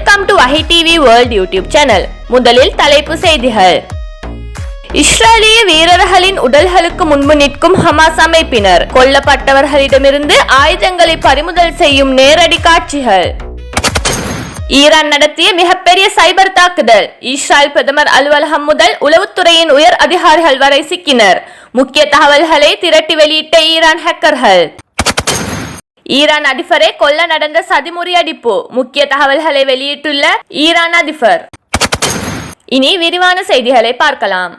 Welcome to Vahi TV world YouTube channel. முதலில் தலைப்பு செய்திகள். இஸ்ரேலிய வீரர்களின் உடல்களுக்கு முன்பு நிற்கும் ஹமாஸ் அமைப்பினர், கொல்லப்பட்டவர்களிடமிருந்து ஆயுதங்களை பறிமுதல் செய்யும் நேரடி காட்சிகள். ஈரான் நடத்திய மிகப்பெரிய சைபர் தாக்குதல், இஸ்ரேல் பிரதமர் அலுவலகம் முதல் உளவுத்துறையின் உயர் அதிகாரிகள் வரை சிக்கினர். முக்கிய தகவல்களை திரட்டி வெளியிட்ட ஈரான் ஹேக்கர்கள். ஈரான் அதிபரை கொல்ல நடந்த சதி முறியடிப்பு, முக்கிய தகவல்களை வெளியிட்டுள்ள ஈரான் அதிபர். இனி விரிவான செய்திகளை பார்க்கலாம்.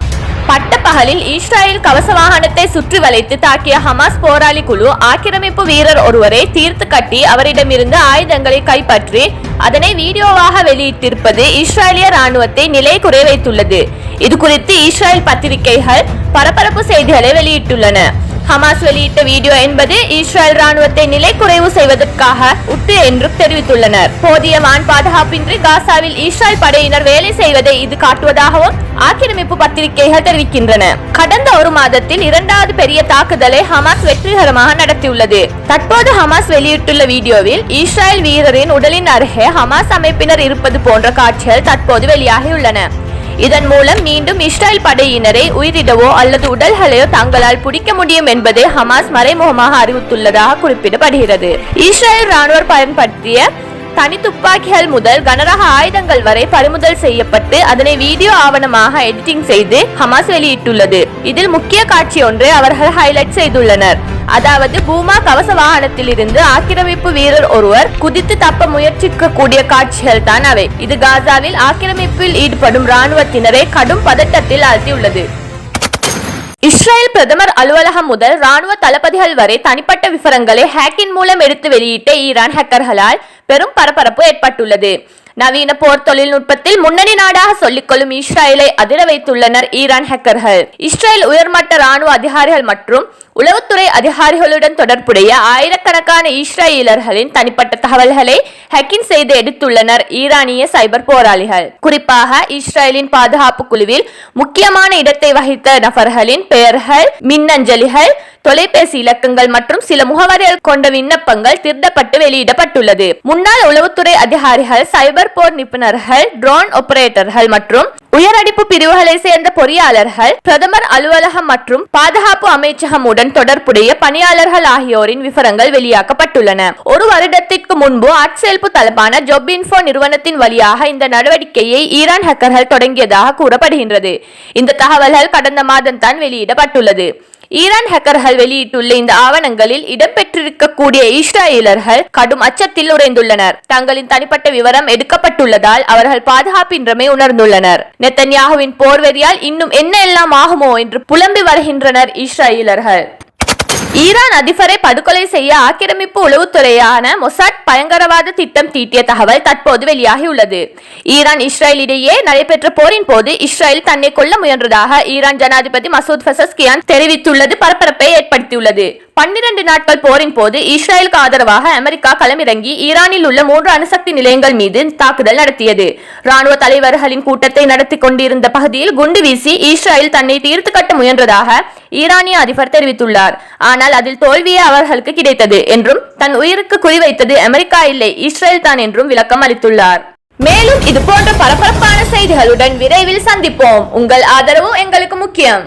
பட்டப்பகலில் இஸ்ரேல் கவச வாகனத்தை சுற்றி வளைத்து தாக்கிய ஹமாஸ் போராளி குழு ஆக்கிரமிப்பு வீரர் ஒருவரை தீர்த்து கட்டி அவரிடமிருந்து ஆயுதங்களை கைப்பற்றி அதனை வீடியோவாக வெளியிட்டிருப்பது இஸ்ரேலிய ராணுவத்தை நிலை குறை வைத்துள்ளது. இது குறித்து இஸ்ரேல் பத்திரிகைகள் பரபரப்பு செய்திகளை வெளியிட்டுள்ளன. ஹமாஸ் வெளியிட்ட வீடியோ என்பது இஸ்ரேல் ராணுவத்தை நிலை குறைவு செய்வதற்காக உட்டு என்று தெரிவித்துள்ளனர். போதிய வான் பாதுகாப்பின்றி காசாவில் இஸ்ரேல் படையினர் வேலை செய்வதை இது காட்டுவதாகவும் ஆக்கிரமிப்பு பத்திரிகைகள் தெரிவிக்கின்றன. கடந்த ஒரு மாதத்தில் இரண்டாவது பெரிய தாக்குதலை ஹமாஸ் வெற்றிகரமாக நடத்தியுள்ளது. தற்போது ஹமாஸ் வெளியிட்டுள்ள வீடியோவில் இஸ்ரேல் வீரரின் உடலின் அருகே ஹமாஸ் அமைப்பினர் இருப்பது போன்ற காட்சிகள் தற்போது வெளியாகியுள்ளன. இதன் மூலம் மீண்டும் இஸ்ரேல் படையினரை உயிரிடவோ அல்லது உடல்களையோ தங்களால் பிடிக்க முடியும் என்பதை ஹமாஸ் மறைமுகமாக அறிவித்துள்ளதாக குறிப்பிடப்படுகிறது. இஸ்ரேல் ராணுவம் பயன்படுத்திய தனி துப்பாக்கிகள் முதல் கனரக ஆயுதங்கள் வரை பறிமுதல் செய்யப்பட்டு அதனை வீடியோ ஆவணமாக எடிட்டிங் செய்து ஹமாஸ் வெளியிட்டுள்ளது. இதில் முக்கிய காட்சி ஒன்றை அவர்கள் ஹைலைட் செய்துள்ளனர். அதாவது பூமா கவச வாகனத்தில் இருந்து ஆக்கிரமிப்பு வீரர் ஒருவர் குதித்து தப்ப முயற்சிக்கக்கூடிய காட்சிகள் தான் அவை. இது காசாவில் ஆக்கிரமிப்பில் ஈடுபடும் ராணுவத்தினரை கடும் பதட்டத்தில் ஆழ்த்தியுள்ளது. இஸ்ரேல் பிரதமர் அலுவலகம் முதல் ராணுவ தளபதிகள் வரை தனிப்பட்ட விவரங்களை ஹேக்கின் மூலம் எடுத்து வெளியிட்ட ஈரான் ஹேக்கர்களால் பெரும் பரபரப்பு ஏற்பட்டுள்ளது. நவீன போர் தொழில்நுட்பத்தில் முன்னணி நாடாக சொல்லிக்கொள்ளும் இஸ்ரேலை அதிர வைத்துள்ளனர் ஈரான் ஹேக்கர்கள். இஸ்ரேல் உயர்மட்ட ராணுவ அதிகாரிகள் மற்றும் உளவுத்துறை அதிகாரிகளுடன் தொடர்புடைய ஆயிரக்கணக்கான இஸ்ரேலியர்களின் தனிப்பட்ட தகவல்களை ஹேக்கிங் செய்து எடுத்துள்ளனர் ஈரானிய சைபர் போராளிகள். குறிப்பாக இஸ்ரேலின் பாதுகாப்பு குழுவில் முக்கியமான இடத்தை வகித்த நபர்களின் பெயர்கள், மின்னஞ்சலிகள், தொலைபேசி இலக்கங்கள் மற்றும் சில முகவரிகள் கொண்ட விண்ணப்பங்கள் திருடப்பட்டு வெளியிடப்பட்டுள்ளது. முன்னாள் உளவுத்துறை அதிகாரிகள், சைபர் போர் நிபுணர்கள், ட்ரோன் ஆபரேட்டர்கள் மற்றும் உயரடுப்பு பிரிவுகளை சேர்ந்த பொறியாளர்கள், பிரதமர் அலுவலகம் மற்றும் பாதுகாப்பு அமைச்சகமுடன் தொடர்புடைய பணியாளர்கள் ஆகியோரின் விவரங்கள் வெளியாக்கப்பட்டுள்ளன. ஒரு வருடத்திற்கு முன்பு ஆட்சேர்ப்பு தளமான ஜாப் இன்ஃபோ நிறுவனத்தின் வழியாக இந்த நடவடிக்கையை ஈரான் ஹேக்கர்கள் தொடங்கியதாக கூறப்படுகின்றது. இந்த தகவல்கள் கடந்த மாதம் தான் வெளியிடப்பட்டுள்ளது. ஈரான் ஹேக்கர்கள் வெளியிட்டுள்ள இந்த ஆவணங்களில் இடம்பெற்றிருக்கக்கூடிய இஸ்ரேலியர்கள் கடும் அச்சத்தில் உறைந்துள்ளனர். தங்களின் தனிப்பட்ட விவரம் எடுக்கப்பட்டுள்ளதால் அவர்கள் பாதுகாப்பின்றமை உணர்ந்துள்ளனர். நெத்தன்யாகுவின் போர்வெறியால் இன்னும் என்ன எல்லாம் ஆகுமோ என்று புலம்பி வருகின்றனர் இஸ்ரேலியர்கள். ஈரான் அதிபரை படுகொலை செய்ய ஆக்கிரமிப்பு உளவுத்துறையான மொசாட் பயங்கரவாத திட்டம் தீட்டிய தகவல் தற்போது வெளியாகியுள்ளது. ஈரான் இஸ்ரேல் இடையே நடைபெற்ற போரின் போது இஸ்ரேல் தன்னை கொல்ல முயன்றதாக ஈரான் ஜனாதிபதி மசூத் பெசஸ்கியான் தெரிவித்துள்ளது பரபரப்பை ஏற்படுத்தியுள்ளது. 12 நாட்கள் போரின் போது இஸ்ரேலுக்கு ஆதரவாக அமெரிக்கா களமிறங்கி ஈரானில் உள்ள 3 அணுசக்தி நிலையங்கள் மீது தாக்குதல் நடத்தியது. ராணுவ தலைவர்களின் கூட்டத்தை நடத்தி கொண்டிருந்த பகுதியில் குண்டு வீசி இஸ்ரேல் தன்னை தீர்த்து கட்ட முயன்றதாக ஈரானிய அதிபர் தெரிவித்துள்ளார். ஆனால் அதில் தோல்வியே அவர்களுக்கு கிடைத்தது என்றும் தன் உயிருக்கு குறிவைத்தது அமெரிக்கா இல்லை, இஸ்ரேல் தான் என்றும் விளக்கம் அளித்துள்ளார். மேலும் இது போன்ற பரபரப்பான செய்திகளுடன் விரைவில் சந்திப்போம். உங்கள் ஆதரவு எங்களுக்கு முக்கியம்.